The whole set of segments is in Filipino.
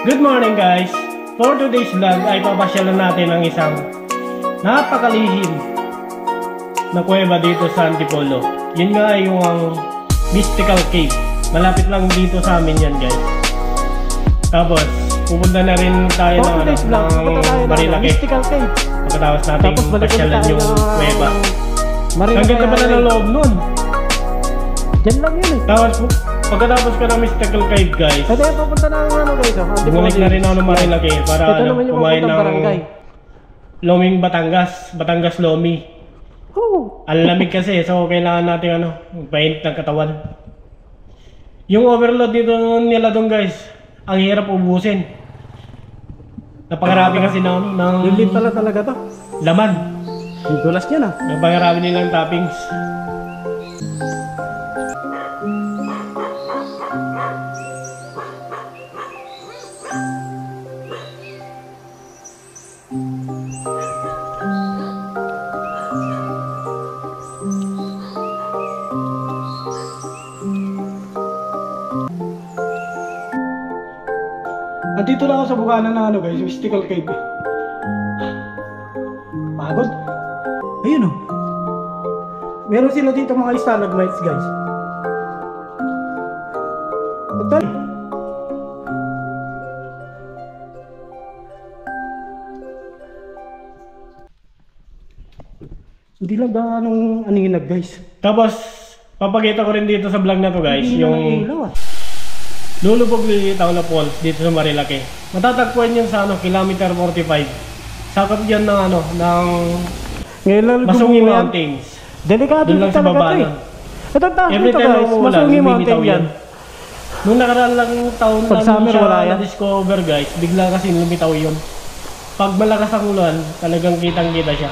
Good morning guys! For today's vlog ay papasyalan natin ang isang napakalihim na kuweba dito sa Antipolo. Yun nga ay yung Mystical Cave. Malapit lang dito sa amin yan guys. Tapos pupunta na rin tayo ng Marilaki. Mystical Cave. Pagkatapos natin pasyalan yung kuweba. Ang ganda pala ng loob nun. Diyan lang yun eh. Tapos pagkatapos ka ng Mystical Cave guys, pwede pupunta na guys. bumalik na rin ako ng Marilaki para kumain ng Loming Batangas Lomi. Ang lamig kasi, so kailangan natin magpainit ng katawan. Yung overload dito nila doon guys, ang hirap ubusin. Napakarami kasi ng lilit pala talaga to. Laman. Yung tulas niya na. Napakarami nilang toppings. Andito lang ako sa bukana na guys, Mystical Cave. Pagod. Ayun o. Meron sila dito mga stalagmites guys. Total. Hindi lang ganong aninag guys. Tapos papakita ko rin dito sa vlog na to guys, hindi yung Lulubog Lilitaw na falls dito sa Marilaki. Matatagpuan yan sa kilometer 45. Sakop yan ng Masungi Mountains. Delikado doon lang sa baba na. Ito taas Every dito time guys, Masungi Mountain yan. Nung nakaraan lang taon pag summer wala yan. Na-discover guys, bigla kasi lumitaw yun. Pag malakas ang ulan, talagang kitang-kita siya.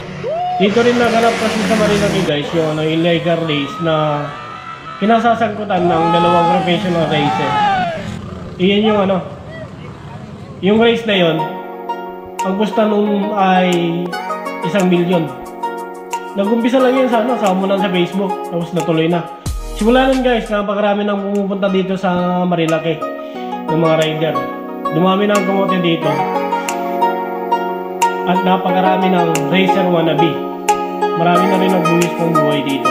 Dito rin naganap kasi sa Marilaki guys, yung illegal race na kinasasangkutan ng dalawang professional racer. Iyan yung yung race na yon, ang pusta nun ay 1 milyon. Nag-umpisa lang yun sa hamunan sa Facebook, tapos natuloy na. Simula nun guys, napakarami nang pumupunta dito sa Marilaki ng mga rider. Dumami na ang kamote dito. At napakarami ng racer wannabe. Marami na rin nagbuwis ng buhay dito.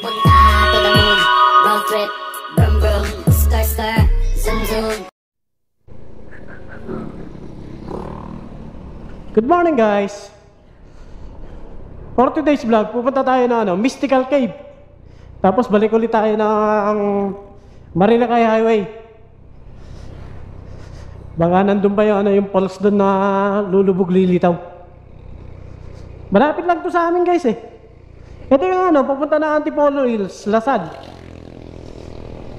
Punta to the moon, road trip, brum brum, star star, zoom zoom. Good morning guys. For today's vlog, pupunta tayo na Mystical Cave. Tapos balik ulit tayo ng Marilaki Highway. Baka nandun pa yung falls doon na Lulubog Lilitaw. Malapit lang to sa amin guys eh. Ito yung papunta na Antipolo Hills, Lasal.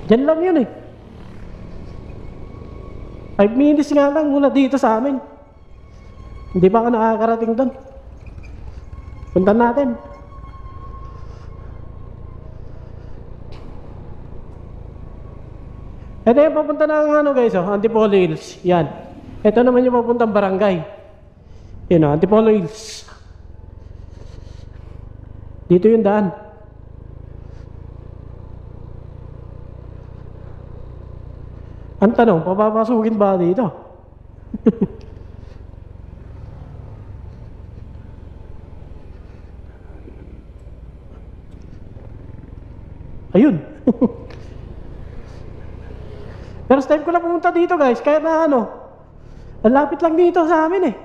Diyan lang yun eh. 5 minutes nga lang mula dito sa amin. Hindi pa ako nakakarating doon. Punta natin. Ito yung papunta ng guys, Antipolo Hills. Yan. Ito naman yung papuntang barangay. Yun Antipolo Hills. Dito yung daan. Ang tanong, papapasukin ba dito? Ayun. First time ko na pumunta dito guys, kaya na ang lapit lang dito sa amin eh.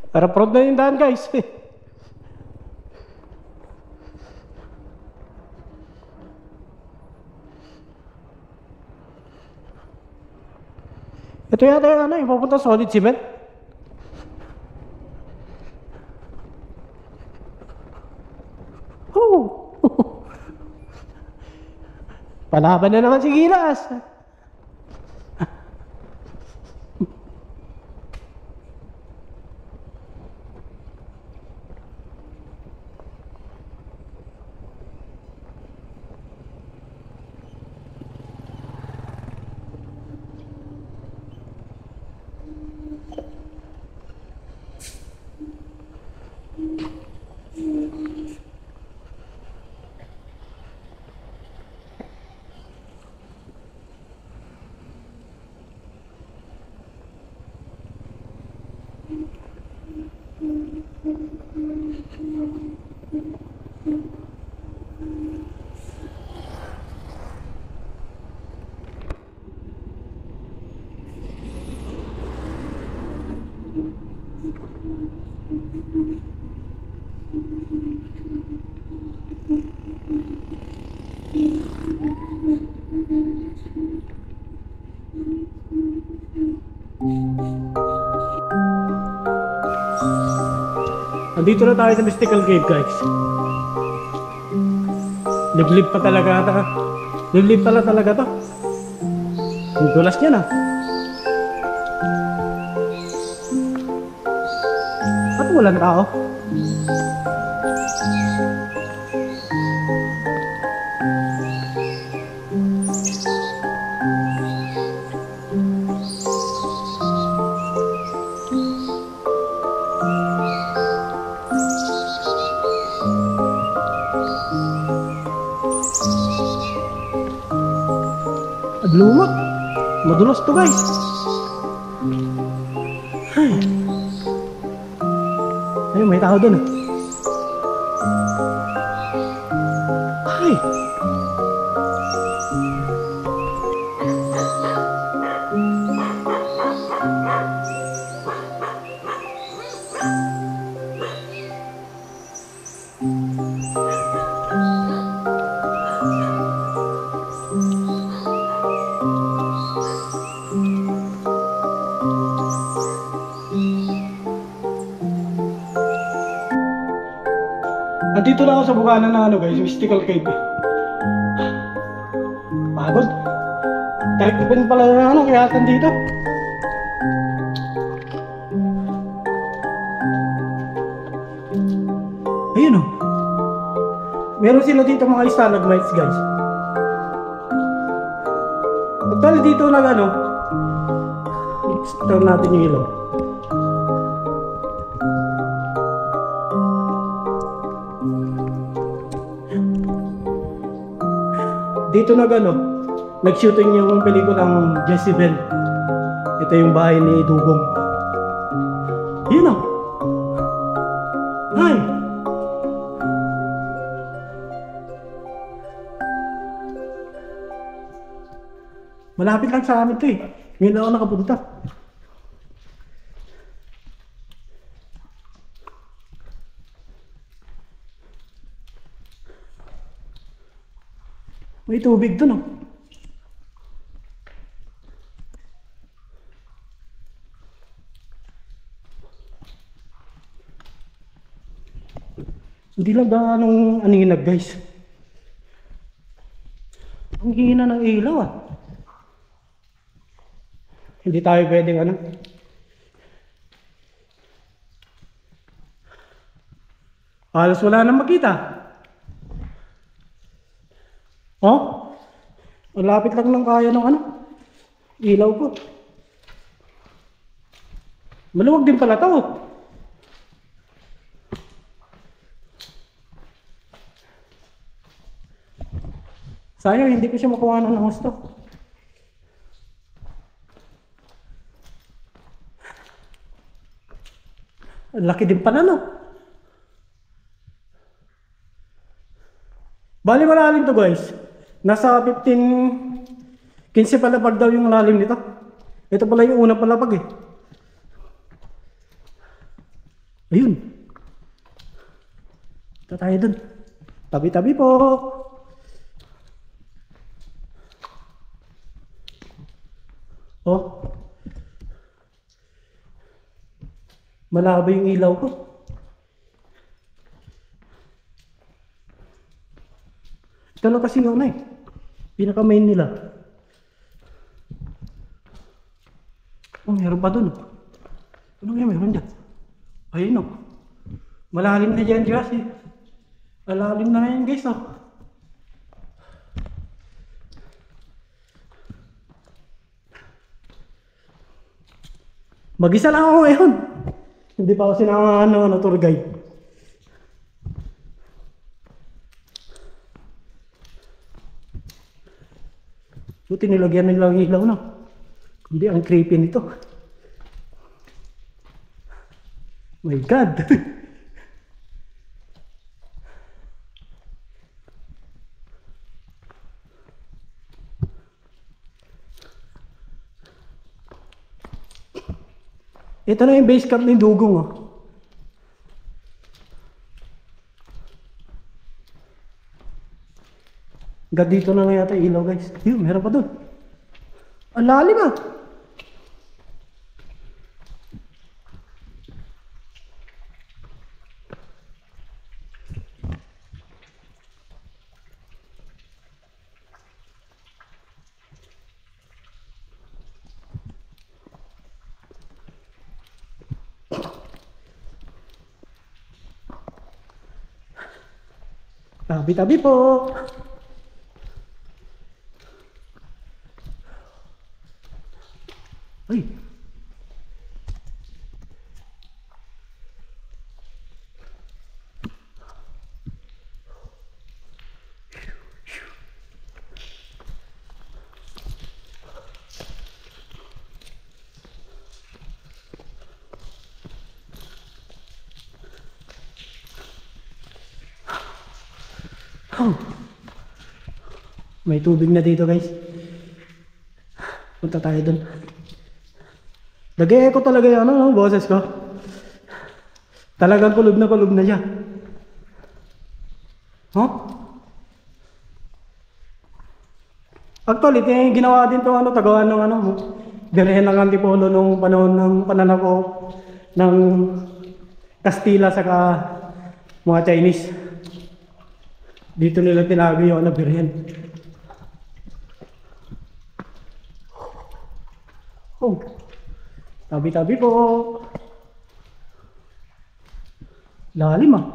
Para prod na yung daan guys. Ito yata yung ano, yung papunta solid cement. Oh. Palaban na naman si Gilas. Andito na tayo sa Mystical Cave guys. Liblib pa talaga ata. Liblib pala talaga to. Ang dulas niya na. At walang tao. Lumot. Madulas to guys. Ay. Ayun, may tao dun. Ay. Nandito na ako sa bukana ng ano guys, Mystical Cave. Pagod. Direct open pala na ano, kaya dito. Ayun o. Meron sila dito mga stalagmites guys. Pagtali dito na ano, turn natin yung ilaw. Dito na gano, nag-shooting yung pelikulang Jezebel. Ito yung bahay ni Dugong. Yun o. Ay! Malapit lang sa amin ito eh. Ngayon na ako nakapunta. May tubig dun oh. Hindi lang ganong aninag guys. Ang hina ng ilaw ah. Hindi tayo pwedeng ano. Halos wala nang makita. Oh? Malapit lang ng kaya ng ano. Ilaw ko. Maluwag din pala to. Sayang hindi ko siya makuha ng husto. Laki din pala no. Bali malalim to guys. Nasa 15 palapag daw yung lalim nito. Ito pala yung unang palapag eh. Ayun. Ito tayo dun. Tabi-tabi po. Oh. Malabo yung ilaw ko. Ito lang kasi nga na eh. Pinaka-main nila. Oh, meron pa dun. Ano nga meron dyan? Ayun oh. Malalim na dyan guys eh. Malalim na yan guys oh. Mag-isa lang ako ngayon. Hindi pa ako sinama tour guide. Buti nilagyan nila ang ilaw na. Hindi ang creepy nito. My God! Ito na yung base camp ni Dugong oh. Hanggang dito na nga yata ilaw guys. Yun, meron pa dun. Ang lalim ah. Tabi-tabi po. Ay. Oh. May tubig na dito guys. Punta tayo dun. Nag-e-echo talaga yung boses ko. Talagang kulog na siya. Huh? Actually, ginawa din to tagawan ng Birhen ng Antipolo nung panahon ng pananako ng Kastila saka mga Chinese. Dito nila tinago yung Birhen. Oh. Tabi-tabi po. Lalim ah.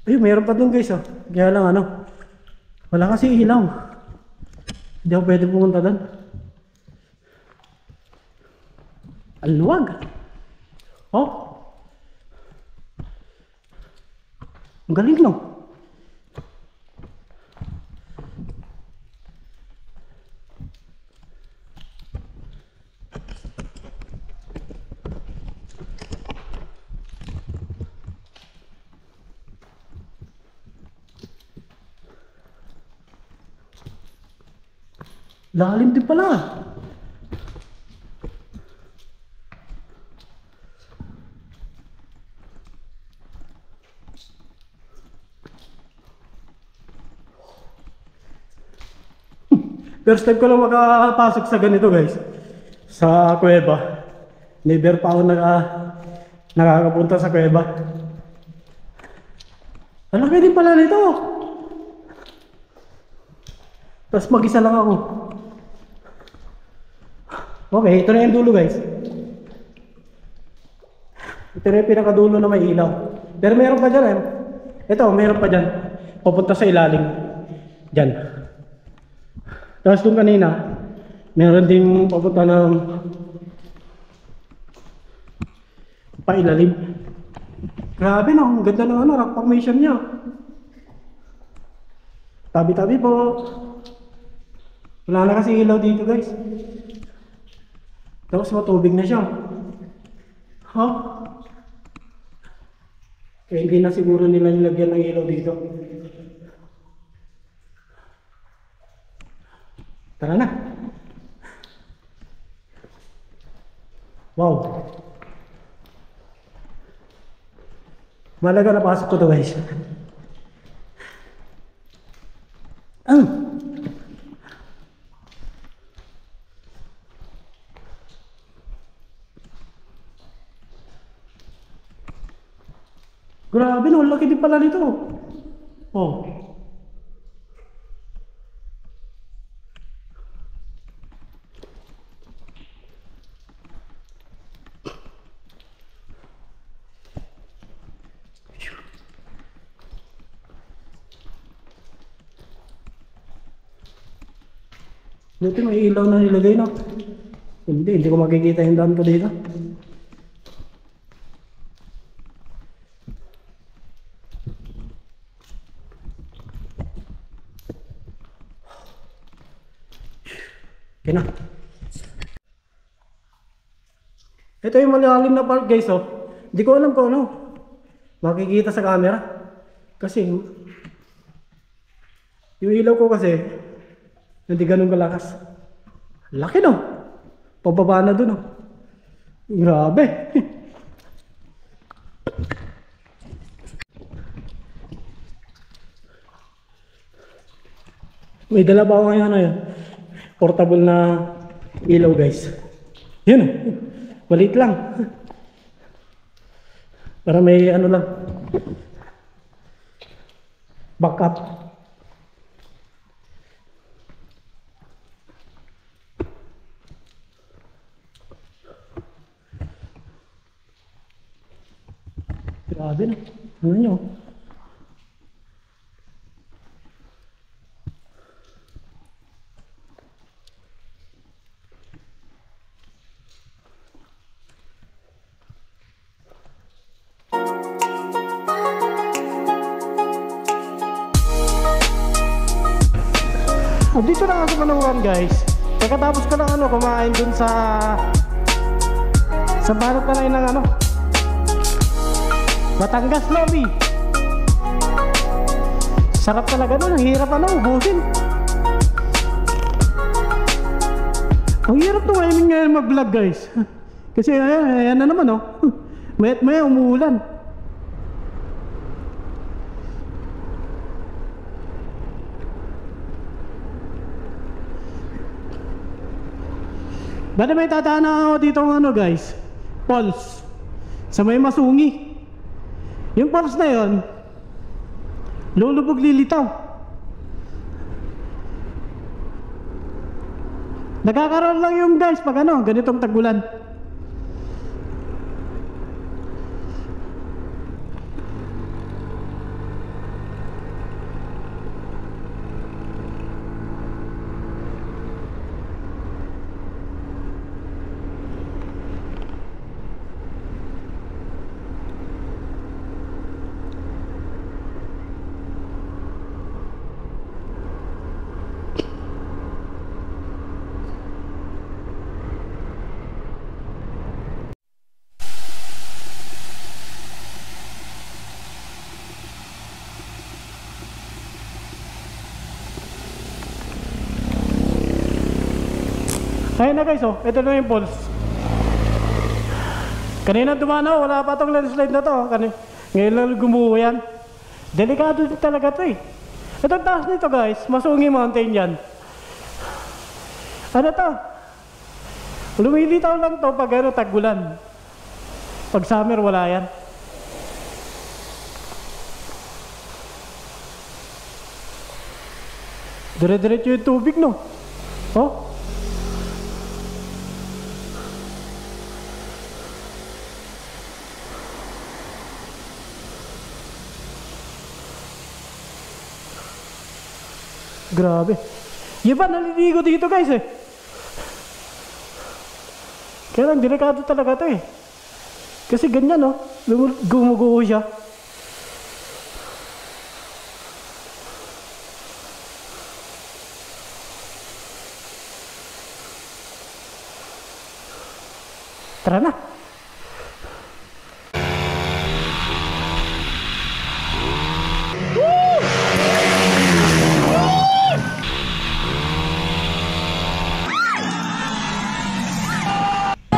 Ay, mayroon pa dun guys oh. Kaya lang wala kasi ilaw. Hindi ako pwede pumunta dun. Ang luwag. Oh. Ang galing no. Lalim din pala. First time ko lang makapasok sa ganito guys. Sa kuweba. Never pa ako nakakapunta sa kuweba. Ang laki din pala nito. Tapos mag-isa lang ako. Okay, ito na yung dulo guys. Ito na yung pinakadulo na may ilaw. Pero meron pa dyan Ito, meron pa dyan. Pupunta sa ilalim. Dyan. Tapos doon kanina, meron ding papunta ng pailalim. Grabe no, ang ganda ng rock formation niya. Tabi-tabi po. Wala na kasi ilaw dito guys. Tapos matubig na siya. Huh? Kaya hindi na siguro nila nilagyan ng ilaw dito. Tara na. Wow. Malaga napasok ko to guys. Grabe no, laki din pala nito. Oh. Dito may ilaw na nilagay no. Hindi ko makikita yung daan ko dito. Okay na. Ito yung malalim na park guys oh. Hindi ko alam kung ano. Makikita sa camera. Kasi yung ilaw ko kasi hindi ganun kalakas. Laki no. Pababa na dun oh. Grabe. May dala pa ako ngayon ano yun. Portable na ilaw guys. Yun oh. Walit lang. Para may ano lang. Backup. Grabe na. Ano nyo? Dito na nga sa Palawan guys. Pagkatapos ko lang ano, kumain dun sa balot na lang ng ano Batangas Lobby. Sarap talaga nun, ang hirap ano, ubusin. Ang hirap to ngayon mag-vlog guys. Kasi ayan na naman oh. Mayat maya umuulan. Bada may tatana ako dito ng ano guys, falls sa may Masungi. Yung falls na yon, lulubog lilitaw. Nagkakaroon lang yung guys pag ano, ganitong tagulan. Ayun na guys oh, ito na yung falls. Kanina dumano, wala pa tong landslide na to. Ngayon lang gumuho yan. Delikado din talaga to eh. Ito taas nito guys, Masungi Mountain yan. Ano to? Lumilitaw lang to pag ano, tag-ulan. Pag summer wala yan. Dire-diretso yung tubig no. Oh. Grabe. Iba naliligo dito guys eh. Kaya lang delikado talaga to eh. Kasi ganyan no, gumuguho siya. Tara na.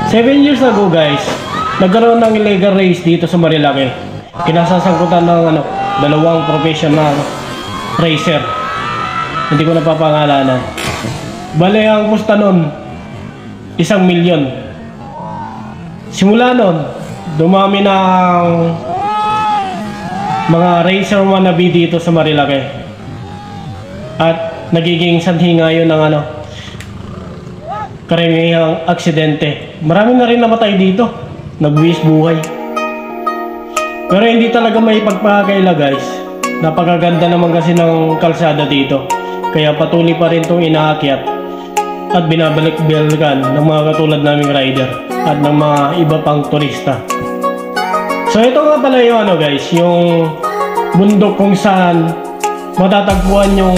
7 years ago guys, nagkaroon ng illegal race dito sa Marilaki. Kinasasangkutan ng dalawang professional racer. Hindi ko napapangalanan. Bale ang pusta nun, 1 milyon. Simula nun, dumami ng mga racer wannabe dito sa Marilaki. At nagiging sanhi ngayon ng karamihang aksidente. Marami na rin namatay dito. Nagbuwis buhay. Pero hindi talaga may pagpakaila guys. Napakaganda naman kasi ng kalsada dito. Kaya patuloy pa rin itong inaakyat at binabalik-balikan ng mga katulad naming rider at ng mga iba pang turista. So ito nga pala yung guys, yung bundok kung saan matatagpuan yung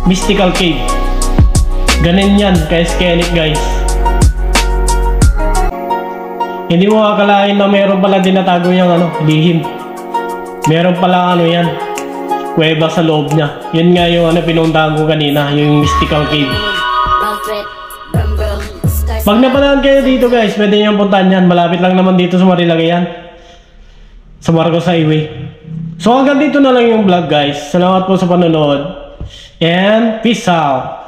mystical cave. Ganun yan ka-skenic guys. Hindi mo akalain na meron pala dinatago yung lihim. Meron pala yan, kuweba sa loob niya. Yun nga yung pinuntahan ko kanina, yung mystical cave. Pag napadaan kayo dito guys, pwede nyo puntahan yan. Malapit lang naman dito sa Marilaki yan, sa Marcos Highway. So hanggang dito na lang yung vlog guys. Salamat po sa panonood and peace out.